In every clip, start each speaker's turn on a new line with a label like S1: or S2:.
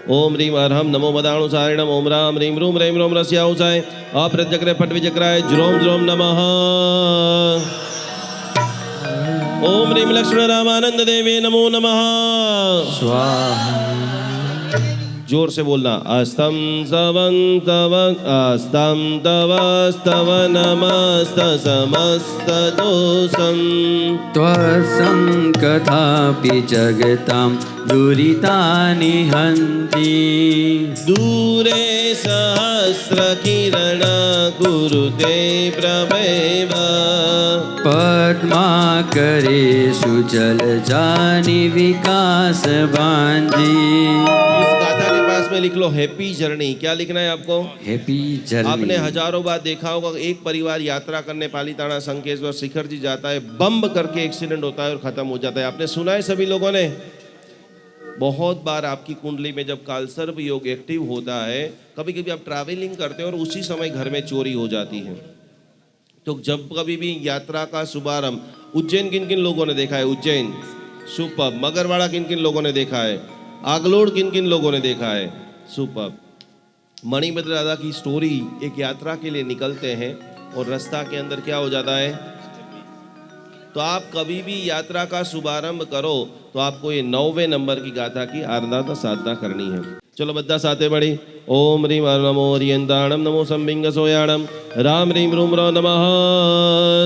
S1: ओम ह्रीं अर्हं नमो मदाणुसारिणम् ओम राम ह्रीं रूं रैं रों रस्याहुसाय अप्रत्यग्रे पट्विचक्राय ज्रों ज्रों नमः। ओम ह्रीं लक्ष्मण रामानंद देवे नमो नमः।
S2: स्वाहा।
S1: जोर से बोलना। अस्तम सवं तव अस्तम तव स्तव नमस्त समस्त दोषं
S2: त्वसंकथापि जगतां दुरितानि हन्ति।
S1: दूरे सहस्रकिरण कुरुते प्रभैव
S2: पद्माकरेषु जलजानि विकासवाञ्छी।
S1: इस गाथा के पास में लिख लो हैप्पी जर्नी। क्या लिखना है आपको?
S2: Happy journey.
S1: आपने हजारों बार देखा होगा, एक परिवार यात्रा करने पालीताना संकेश्वर शिखर जी जाता है, बम्ब करके एक्सीडेंट होता है और खत्म हो जाता है। आपने सुना है सभी लोगों ने? बहुत बार आपकी कुंडली में जब कालसर्प योग एक्टिव होता है, कभी कभी आप ट्रैवलिंग करते हो और उसी समय घर में चोरी हो जाती है। तो जब कभी भी यात्रा का शुभारंभ, उज्जैन किन किन लोगों ने देखा है? उज्जैन सुपर। मगरवाड़ा किन किन लोगों ने देखा है? आगलोड़ किन किन लोगों ने देखा है? सुपर। मणिभद्र दादा की स्टोरी, एक यात्रा के लिए निकलते हैं और रास्ता के अंदर क्या हो जाता है? तो आप कभी भी यात्रा का शुभारंभ करो तो आपको ये 9वें नंबर की गाथा की आराधना साधना करनी है। चलो बद्दा साथे बड़ी। ओम ह्रीं नमो रियंताणम नमो संबिंग सोयाणम राम ह्रीं रूं रो नमः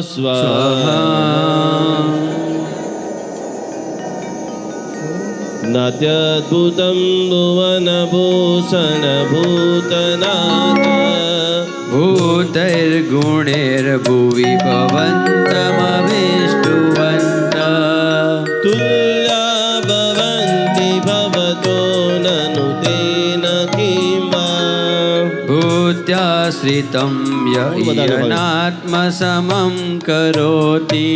S1: स्वाहा। नात्यद्भुतं भुवनभूषण भूतनाथ
S2: भूतैर्गुणैर्भुवि भवन्तमभिष्टुवन्तः।
S1: तुल्या भवन्ति भवतो ननु तेन किं वा।
S2: भूत्याश्रितं येनात्मसमं करोति।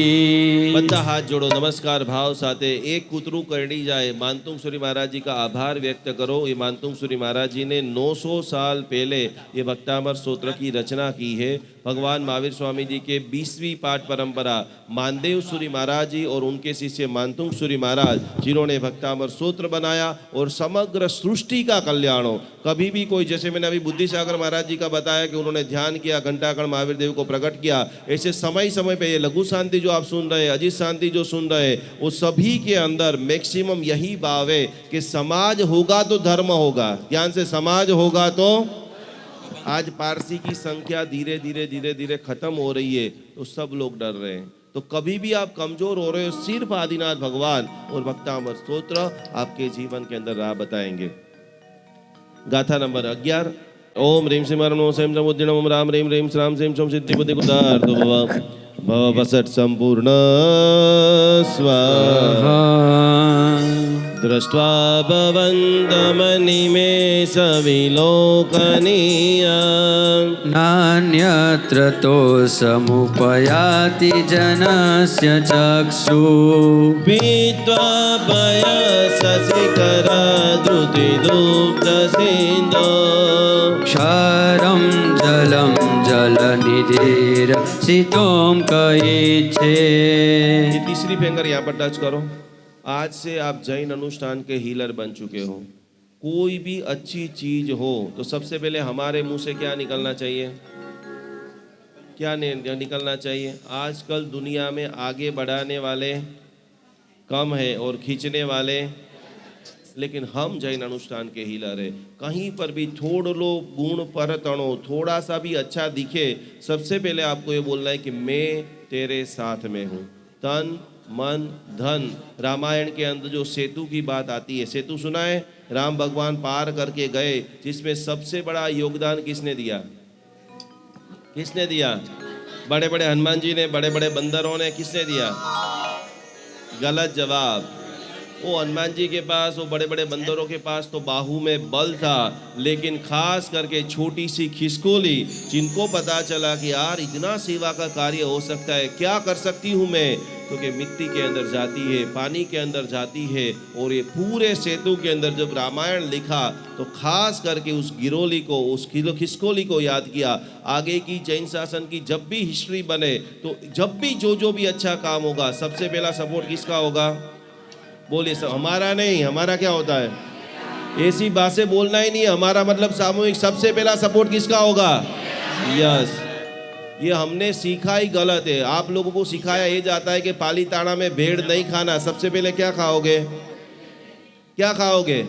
S1: बच्चा हाथ जोड़ो, नमस्कार भाव साथे। एक कुतरू करनी जाए, मानतुंग सूरी महाराज जी का आभार व्यक्त करो। ये मानतुंग सूरी महाराज जी ने 900 साल पहले ये भक्तामर स्तोत्र की रचना की है। भगवान महावीर स्वामी जी के 20वीं पाठ परंपरा मानदेव सूरी महाराज जी और उनके शिष्य मानतुंग सूरी महाराज, जिन्होंने भक्तामर स्तोत्र बनाया और समग्र सृष्टि का कल्याण हो। कभी भी कोई, जैसे मैंने अभी बुद्धिसागर महाराज जी का बताया कि उन्होंने ध्यान किया, घंटाकर्ण महावीर देव को प्रकट किया, ऐसे समय समय पे ये लघु शांति जो आप सुन रहे हैं, अजीत शांति जो सुन रहे हैं, वो सभी के अंदर मैक्सिमम यही भाव है कि समाज होगा तो धर्म होगा। ध्यान से, समाज होगा तो। आज पारसी की संख्या धीरे धीरे धीरे धीरे खत्म हो रही है, तो सब लोग डर रहे हैं। तो कभी भी आप कमजोर हो रहे हो, सिर्फ आदिनाथ भगवान और भक्तामर स्तोत्र आपके जीवन के अंदर राह बताएंगे। गाथा नंबर 11। ओम ह्रीं श्रीं नमो सेम समुद्र ओम राम ह्रीं ह्रीं श्राम सेम सोम सिद्धि बुद्धि उदार तो भव वसट संपूर्ण स्वाहा। दृष्ट्वा भवन्तमनिमेष विलोकनीय
S2: नान्यत्र तो समुपयाति जनस्य चक्षु।
S1: पीत्वा पयसशिखर द्रुतिदुग्ध सिन्धो
S2: क्षारं जलं जलनिधिर्षितों कयिच्छे।
S1: ये तीसरी फिंगर यहाँ पर टच करो। आज से आप जैन अनुष्ठान के हीलर बन चुके हो। कोई भी अच्छी चीज हो तो सबसे पहले हमारे मुंह से क्या निकलना चाहिए? क्या निकलना चाहिए? आजकल दुनिया में आगे बढ़ाने वाले कम है और खींचने वाले, लेकिन हम जैन अनुष्ठान के हीलर है। कहीं पर भी थोड़ लो गुण पर तणो, थोड़ा सा भी अच्छा दिखे, सबसे पहले आपको ये बोलना है कि मैं तेरे साथ में हूँ। तन मन धन, रामायण के अंदर जो सेतु की बात आती है, सेतु सुना है? राम भगवान पार करके गए, जिसमें सबसे बड़ा योगदान किसने दिया? किसने दिया? बड़े बड़े हनुमान जी ने, बड़े बड़े बंदरों ने, किसने दिया? गलत जवाब। वो हनुमान जी के पास, वो बड़े बड़े बंदरों के पास तो बाहु में बल था, लेकिन खास करके छोटी सी खिसकोली, जिनको पता चला कि यार इतना सेवा का कार्य हो सकता है, क्या कर सकती हूँ मैं, क्योंकि मिट्टी के अंदर जाती है, पानी के अंदर जाती है। और ये पूरे सेतु के अंदर जब रामायण लिखा तो खास करके उस गिरोली को, उस खिसकोली को याद किया। आगे की जैन शासन की जब भी हिस्ट्री बने तो जब भी जो भी अच्छा काम होगा, सबसे पहला सपोर्ट किसका होगा? बोलिए सब। हमारा नहीं, हमारा क्या होता है? ऐसी बातें बोलना ही नहीं। हमारा मतलब सामूहिक सबसे पहला सपोर्ट किसका होगा? यस। ये हमने सीखा ही गलत है। आप लोगों को सिखाया ये जाता है कि पालीताना में भेड़ नहीं खाना। सबसे पहले क्या खाओगे? क्या खाओगे?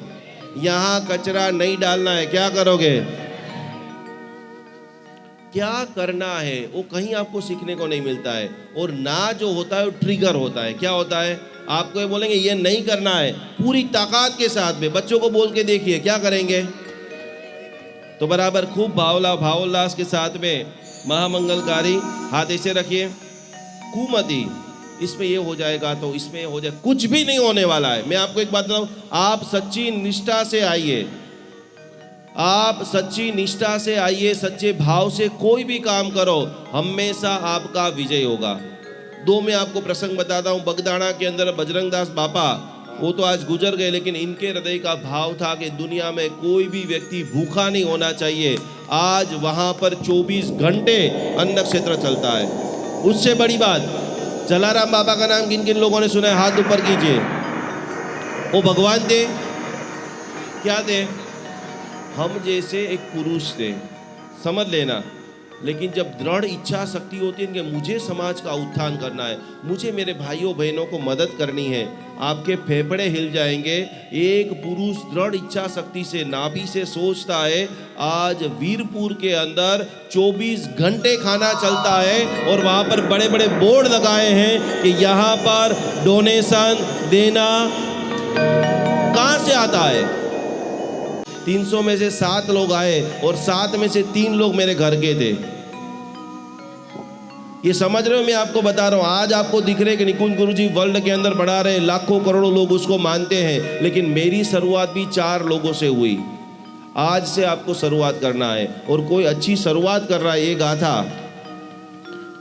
S1: यहाँ कचरा नहीं डालना है। क्या करोगे? क्या करना है वो कहीं आपको सीखने को नहीं मिलता है। और ना जो होता है वो ट्रिगर होता है। क्या होता है? आपको ये बोलेंगे ये नहीं करना है, पूरी ताकत के साथ में बच्चों को बोल के देखिए क्या करेंगे। तो बराबर खूब भावोल्लास के साथ में महामंगलकारी हाथ ऐसे रखिए। कुमति इसमें ये हो जाएगा तो इसमें ये हो जाए, कुछ भी नहीं होने वाला है। मैं आपको एक बात बताऊं, आप सच्ची निष्ठा से आइए, आप सच्ची निष्ठा से आइए, सच्चे भाव से कोई भी काम करो, हमेशा आपका विजय होगा। दो मैं आपको प्रसंग बताता हूँ। बगदाना के अंदर बजरंग दास बापा, वो तो आज गुजर गए, लेकिन इनके हृदय का भाव था कि दुनिया में कोई भी व्यक्ति भूखा नहीं होना चाहिए। आज वहाँ पर 24 घंटे अन्न क्षेत्र चलता है। उससे बड़ी बात, जलाराम बाबा का नाम किन किन लोगों ने सुना है? हाथ ऊपर कीजिए। वो भगवान थे। क्या थे? हम जैसे एक पुरुष थे, समझ लेना। लेकिन जब दृढ़ इच्छा शक्ति होती है कि मुझे समाज का उत्थान करना है, मुझे मेरे भाइयों बहनों को मदद करनी है, आपके फेफड़े हिल जाएंगे। एक पुरुष दृढ़ इच्छा शक्ति से नाभि से सोचता है। आज वीरपुर के अंदर 24 घंटे खाना चलता है और वहाँ पर बड़े बड़े बोर्ड लगाए हैं कि यहाँ पर डोनेशन देना कहाँ से आता है। 300 में से 7 लोग आए और 7 में से 3 लोग मेरे घर के थे। ये समझ रहे हो? मैं आपको बता रहा हूँ। आज आपको दिख रहे कि निकुंज गुरुजी वर्ल्ड के अंदर बढ़ा रहे, लाखों करोड़ों लोग उसको मानते हैं, लेकिन मेरी शुरुआत भी 4 लोगों से हुई। आज से आपको शुरुआत करना है और कोई अच्छी शुरुआत कर रहा है। ये गाथा,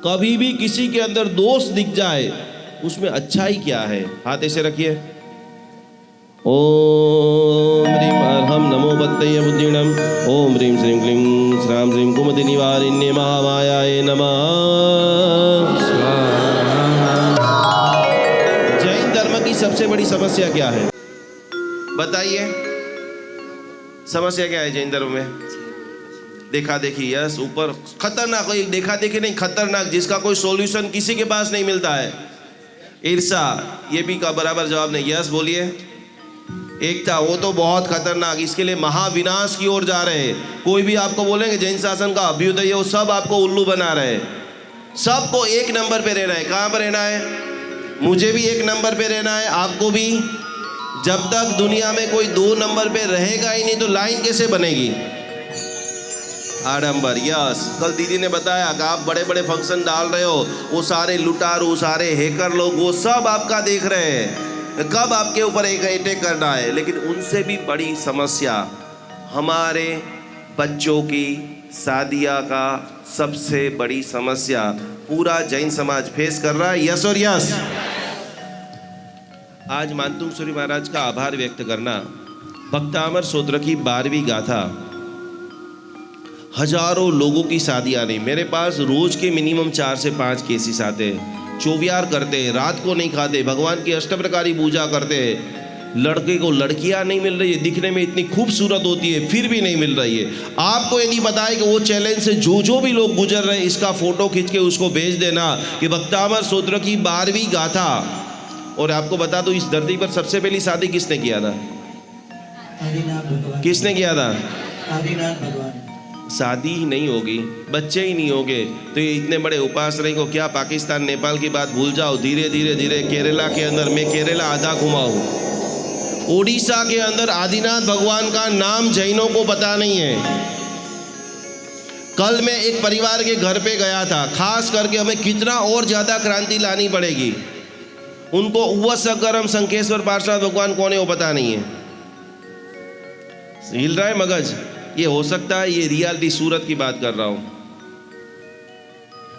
S1: कभी भी किसी के अंदर दोष दिख जाए उसमें अच्छाई क्या है? हाथ ऐसे रखिए। ओम ह्रीं अर्हं नमो भक्तये बुद्धिणम्। ओम ह्रीं श्रीं क्लीं श्रां ह्रीं कुमति निवारिण्ये महामायाय नमः। जैन धर्म की सबसे बड़ी समस्या क्या है? बताइए, समस्या क्या है जैन धर्म में? देखा देखी। यस, ऊपर खतरनाक, कोई देखा देखी नहीं, खतरनाक, जिसका कोई सॉल्यूशन किसी के पास नहीं मिलता है। ईर्षा, ये भी का बराबर जवाब नहीं। यस बोलिए। एकता, वो तो बहुत खतरनाक, इसके लिए महाविनाश की ओर जा रहे हैं। कोई भी आपको बोलेंगे जैन शासन का अभ्युदय, वो सब आपको उल्लू बना रहे हैं। सबको एक नंबर पे रहना है। कहाँ पर रहना है? मुझे भी एक नंबर पे रहना है, आपको भी। जब तक दुनिया में कोई 2 नंबर पे रहेगा ही नहीं तो लाइन कैसे बनेगी? आडंबर। यस, कल दीदी ने बताया कि आप बड़े बड़े फंक्शन डाल रहे हो, वो सारे लुटारू, सारे हैकर लोग, वो सब आपका देख रहे हैं कब आपके ऊपर एक अटैक करना है। लेकिन उनसे भी बड़ी समस्या हमारे बच्चों की शादियाँ का सबसे बड़ी समस्या पूरा जैन समाज फेस कर रहा है। यस और यस। आज मानतुंगेश्वरी महाराज का आभार व्यक्त करना। भक्तामर स्तोत्र की 12वीं गाथा, हजारों लोगों की शादियाँ नहीं। मेरे पास रोज के मिनिमम 4 से 5 केसेस आते हैं। चौवियार करते हैं, रात को नहीं खाते, भगवान की अष्टप्रकारी पूजा करते हैं। लड़के को लड़कियां नहीं मिल रही है, दिखने में इतनी खूबसूरत होती है फिर भी नहीं मिल रही है। आपको ये नहीं बताया कि वो चैलेंज से जो भी लोग गुजर रहे हैं, इसका फोटो खींच के उसको भेज देना कि भक्तामर स्तोत्र की 12वीं गाथा। और आपको बता दो, इस धरती पर सबसे पहली शादी किसने किया था? किसने किया था? भगवान। शादी ही नहीं होगी, बच्चे ही नहीं होंगे तो ये इतने बड़े उपासना को क्या पाकिस्तान नेपाल की बात भूल जाओ। धीरे धीरे धीरे केरला के अंदर, मैं केरला आधा घुमा हूँ, ओडिशा के अंदर आदिनाथ भगवान का नाम जैनों को पता नहीं है। कल मैं एक परिवार के घर पे गया था, खास करके हमें कितना और ज्यादा क्रांति लानी पड़ेगी। उनको उवसकरम शंखेश्वर पार्षद भगवान कौन है वो पता नहीं है। हिल रहा है मगज। ये हो सकता है ये रियलिटी सूरत की बात कर रहा हूं।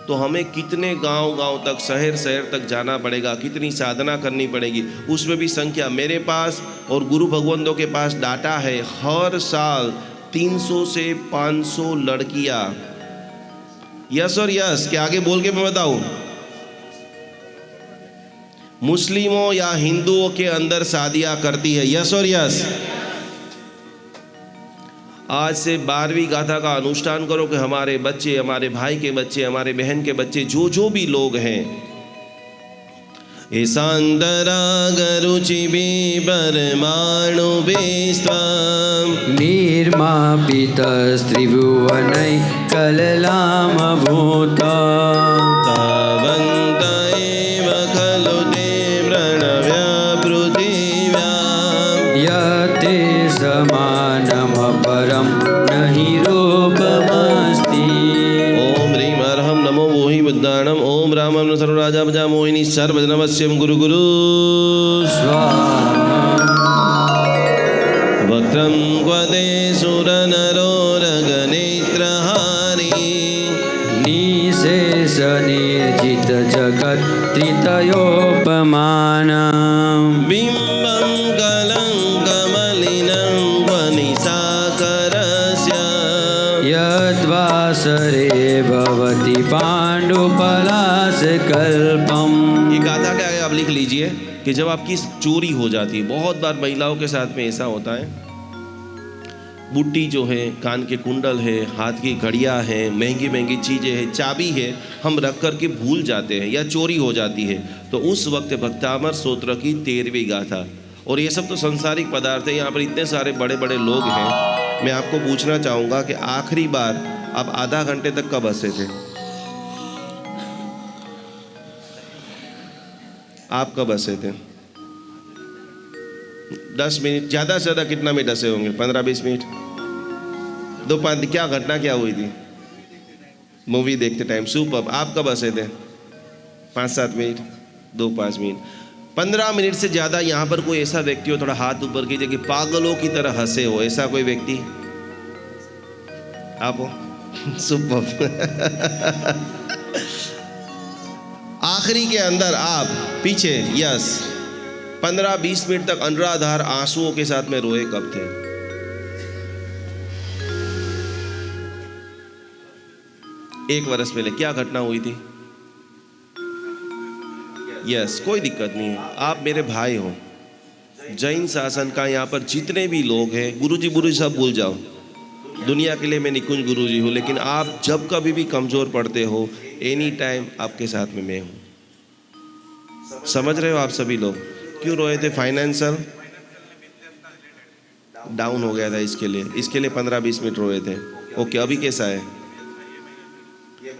S1: तो हमें कितने गांव तक, शहर तक जाना पड़ेगा, कितनी साधना करनी पड़ेगी। उसमें भी संख्या मेरे पास और गुरु भगवंतों के पास डाटा है, हर साल 300 से 500 लड़कियां, यस और यस के आगे बोल के मैं बताऊं, मुस्लिमों या हिंदुओं के अंदर शादियां करती है। यस और यस। आज से 12वीं गाथा का अनुष्ठान करो कि हमारे बच्चे, हमारे भाई के बच्चे, हमारे बहन के बच्चे, जो भी लोग हैं, ईशान्तरागरुचिभिर्परमाणु विस्त्वं
S2: निर्मापितस्त्रिभुवनै कललामभूता
S1: तावन्त एव खलु ते प्रणव्य पृथिव्यां
S2: यते समानमपरं नहि रूपमस्ति।
S1: ओम ह्रीं अर्हं नमो वोहि बुद्धाणम् ओम रामं सर्वराजा प्रजा मोहिनी सर्वजनवश्यं गुरु गुरु
S2: स्वाहा
S1: वक्त्रं क्वदे सुरनरोरगनेत्रहारी
S2: निशेषनिर्जितजगत्त्रितयोपमानम्
S1: बिम्बं कलङ्कमलिनं वनिसाकरस्य
S2: यद्वासरे भवति पाण्डुपलाशकल्पम्।
S1: ये गाथा क्या है आप लिख लीजिए कि जब आपकी चोरी हो जाती है, बहुत बार महिलाओं के साथ में ऐसा होता है, बुट्टी जो है, कान के कुंडल है, हाथ की घड़ियां हैं, महंगी महंगी चीज़ें हैं, चाबी है, हम रख कर के भूल जाते हैं या चोरी हो जाती है, तो उस वक्त भक्तामर स्तोत्र की 13वीं गाथा। और ये सब तो संसारिक पदार्थ है। यहाँ पर इतने सारे बड़े बड़े लोग हैं, मैं आपको पूछना चाहूँगा कि आखिरी बार आप आधा घंटे तक कब हंसे थे? आप कब हंसे थे? 10 मिनट, ज़्यादा से ज़्यादा कितना मिनट हंसे होंगे? 15-20 मिनट। 2-5 क्या घटना क्या हुई थी? मूवी देखते टाइम। सुपर। आप कब हंसे थे? 5-7 मिनट, 2-5 मिनट। 15 मिनट से ज़्यादा यहाँ पर कोई ऐसा व्यक्ति हो, थोड़ा हाथ ऊपर कीजिए, कि पागलों की तरह हंसे हो, ऐसा कोई व्यक्ति? आप हो? सुपर। आखिरी के अंदर आप पीछे, यस, 15-20 मिनट तक अनराधार आंसुओं के साथ में रोए कब थे? एक वर्ष पहले क्या घटना हुई थी? यस, कोई दिक्कत नहीं है, आप मेरे भाई हो। जैन शासन का यहाँ पर जितने भी लोग हैं, गुरुजी गुरुजी सब भूल जाओ, दुनिया के लिए मैं निकुंज गुरुजी हूँ, लेकिन आप जब कभी भी कमज़ोर पड़ते हो, एनी टाइम आपके साथ में मैं हूँ। समझ रहे हो आप सभी लोग? क्यों रोए थे? फाइनेंशियल डाउन हो गया था, इसके लिए 15-20 मिनट रोए थे। ओके, अभी कैसा है?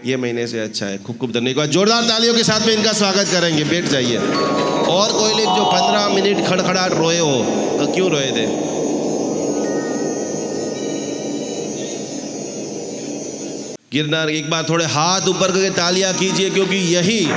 S1: ये महीने से अच्छा है। खूब खूब धन्यवाद, जोरदार तालियों के साथ में इनका स्वागत करेंगे। बैठ जाइए। और कोई लोग जो 15 मिनट खड़खड़ाहट रोए हो, तो क्यों रोए थे? गिरनार, एक बार थोड़े हाथ ऊपर करके तालियां कीजिए, क्योंकि यही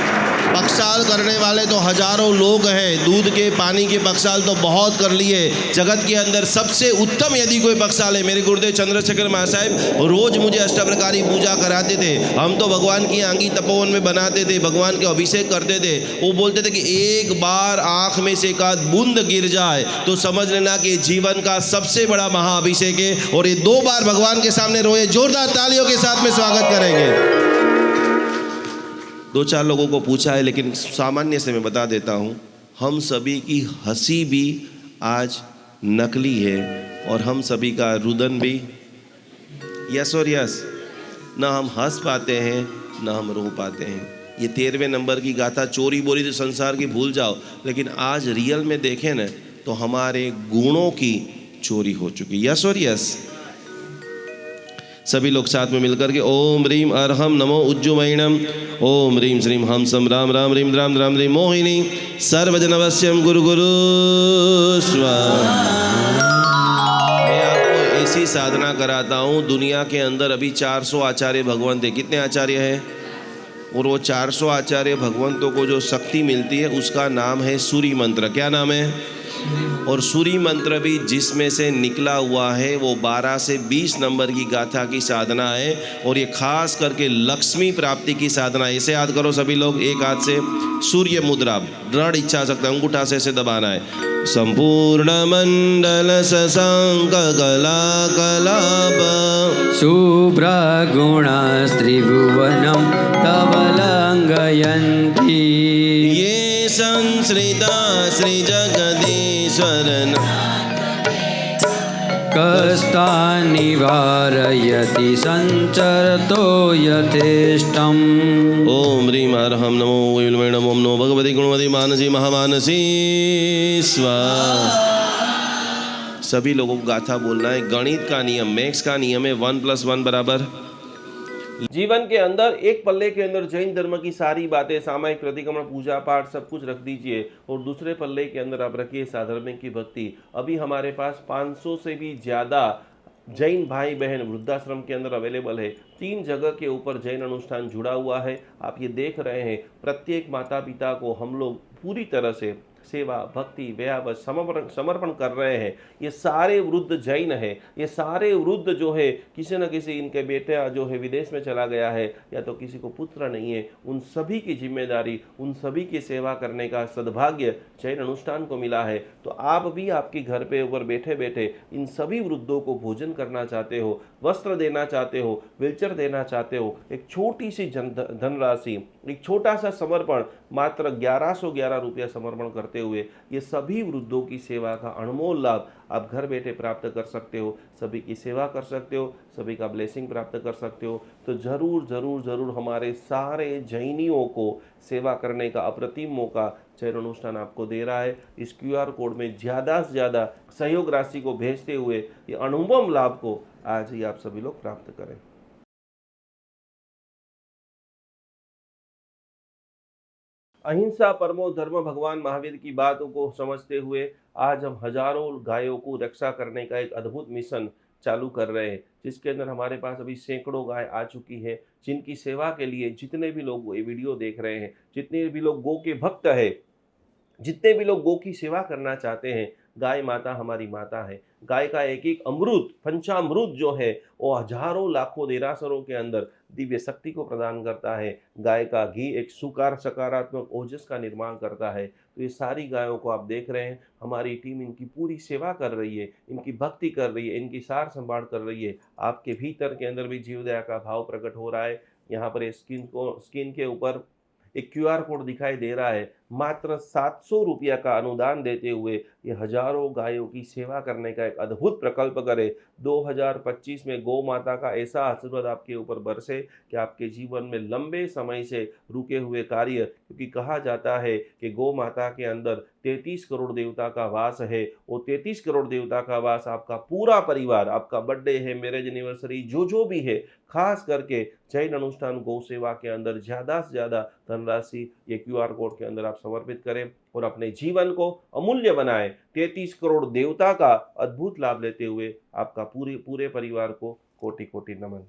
S1: पक्षाल करने वाले तो हजारों लोग हैं। दूध के, पानी के पक्षाल तो बहुत कर लिए। जगत के अंदर सबसे उत्तम यदि कोई पक्षाल है, मेरे गुरुदेव चंद्रशेखर महासाहेब रोज मुझे अष्टप्रकारी पूजा कराते थे। हम तो भगवान की आंगी तपोवन में बनाते थे, भगवान के अभिषेक करते थे। वो बोलते थे कि एक बार आंख में से एक आध बूंद गिर जाए तो समझ लेना कि जीवन का सबसे बड़ा महाअभिषेक है। और ये 2 बार भगवान के सामने रोए। जोरदार तालियों के साथ में स्वागत करेंगे। 2-4 लोगों को पूछा है, लेकिन सामान्य से मैं बता देता हूँ, हम सभी की हंसी भी आज नकली है, और हम सभी का रुदन भी। यस और यस, ना हम हंस पाते हैं ना हम रो पाते हैं। ये 13वें नंबर की गाथा। चोरी बोरी तो संसार की भूल जाओ, लेकिन आज रियल में देखें ना तो हमारे गुणों की चोरी हो चुकी। यस और यस। सभी लोग साथ में मिलकर के ओम ह्रीम अर्हम नमो उज्जुमैणम ओम ह्रीम श्रीम हम सम राम राम ह्रीम राम राम ह्रीम मोहिनी सर्वजनवश्यम गुरु गुरु स्वाहा। मैं आपको ऐसी साधना कराता हूँ। दुनिया के अंदर अभी 400 आचार्य भगवंत है। कितने आचार्य हैं? और वो 400 आचार्य भगवंतों को जो शक्ति मिलती है उसका नाम है सूर्य मंत्र। क्या नाम है? और सूर्य मंत्र भी जिसमें से निकला हुआ है वो 12 से 20 नंबर की गाथा की साधना है। और ये खास करके लक्ष्मी प्राप्ति की साधना। ऐसे याद करो सभी लोग, एक हाथ से सूर्य मुद्रा, दृढ़ इच्छा सकता है, अंगूठा से ऐसे दबाना है। संपूर्ण मंडल शशांक कला कलाप
S2: शुभ्रगुणास्त्रिभुवनं तव लङ्घयन्ति
S1: ये संश्रिता श्री जगदीश्वर
S2: कस्तुरी कष्टानि वारयति संचरतो यथेष्टम्।
S1: ओम ह्रीं अर्हं नमो विल्मे नमो नमो भगवती गुणवती मानसी महामानसी स्वाहा। सभी लोगों को गाथा बोलना है। गणित का नियम, मैथ्स का नियम है 1 + 1 बराबर। जीवन के अंदर एक पल्ले के अंदर जैन धर्म की सारी बातें, सामायिक प्रतिक्रमण, पूजा पाठ सब कुछ रख दीजिए और दूसरे पल्ले के अंदर आप रखिए साधर्मिक की भक्ति। अभी हमारे पास 500 से भी ज़्यादा जैन भाई बहन वृद्धाश्रम के अंदर अवेलेबल है। 3 जगह के ऊपर जैन अनुष्ठान जुड़ा हुआ है। आप ये देख रहे हैं, प्रत्येक माता पिता को हम लोग पूरी तरह से सेवा भक्ति व्याव समर्पण कर रहे हैं। ये सारे वृद्ध जैन है, ये सारे वृद्ध जो है किसी न किसी इनके बेटा जो है विदेश में चला गया है या तो किसी को पुत्र नहीं है, उन सभी की जिम्मेदारी, उन सभी की सेवा करने का सद्भाग्य जैन अनुष्ठान को मिला है। तो आप भी आपके घर पे ऊपर बैठे बैठे इन सभी वृद्धों को भोजन करना चाहते हो, वस्त्र देना चाहते हो, व्हीलचेयर देना चाहते हो, एक छोटी सी धनराशि, एक छोटा सा समर्पण, मात्र 1111 रुपया समर्पण करते हुए ये सभी वृद्धों की सेवा का अनमोल लाभ आप घर बैठे प्राप्त कर सकते हो। सभी की सेवा कर सकते हो, सभी का ब्लेसिंग प्राप्त कर सकते हो। तो जरूर जरूर जरूर हमारे सारे जैनियों को सेवा करने का अप्रतिम मौका जैन अनुष्ठान आपको दे रहा है। इस QR कोड में ज़्यादा से ज़्यादा सहयोग राशि को भेजते हुए ये अनुभव लाभ को आज ही आप सभी लोग प्राप्त करें। अहिंसा परमो धर्म भगवान महावीर की बातों को समझते हुए आज हम हजारों गायों को रक्षा करने का एक अद्भुत मिशन चालू कर रहे हैं, जिसके अंदर हमारे पास अभी सैकड़ों गाय आ चुकी है, जिनकी सेवा के लिए जितने भी लोग ये वीडियो देख रहे हैं, जितने भी लोग गौ के भक्त है, जितने भी लोग गौ की सेवा करना चाहते हैं, गाय माता हमारी माता है। गाय का एक एक अमृत, पंचामृत जो है वो हजारों लाखों देरासरों के अंदर दिव्य शक्ति को प्रदान करता है। गाय का घी एक सकारात्मक ओजस का निर्माण करता है। तो ये सारी गायों को आप देख रहे हैं, हमारी टीम इनकी पूरी सेवा कर रही है, इनकी भक्ति कर रही है, इनकी सार संभाल कर रही है। आपके भीतर के अंदर भी जीव दया का भाव प्रकट हो रहा है। यहाँ पर स्क्रीन के ऊपर एक QR कोड दिखाई दे रहा है। मात्र 700 रुपया का अनुदान देते हुए ये हजारों गायों की सेवा करने का एक अद्भुत प्रकल्प करे। 2025 में गौ माता का ऐसा आशीर्वाद आपके ऊपर बरसे कि आपके जीवन में लंबे समय से रुके हुए कार्य, क्योंकि कहा जाता है कि गौ माता के अंदर 33 करोड़ देवता का वास है। वो 33 करोड़ देवता का वास आपका पूरा परिवार, आपका बर्थडे है, मैरिज एनिवर्सरी, जो भी है, खास करके जैन अनुष्ठान गौ सेवा के अंदर ज़्यादा से ज़्यादा धनराशि ये QR कोड के अंदर आप समर्पित करें और अपने जीवन को अमूल्य बनाएं। 33 करोड़ देवता का अद्भुत लाभ लेते हुए आपका पूरे परिवार को कोटि कोटि नमन।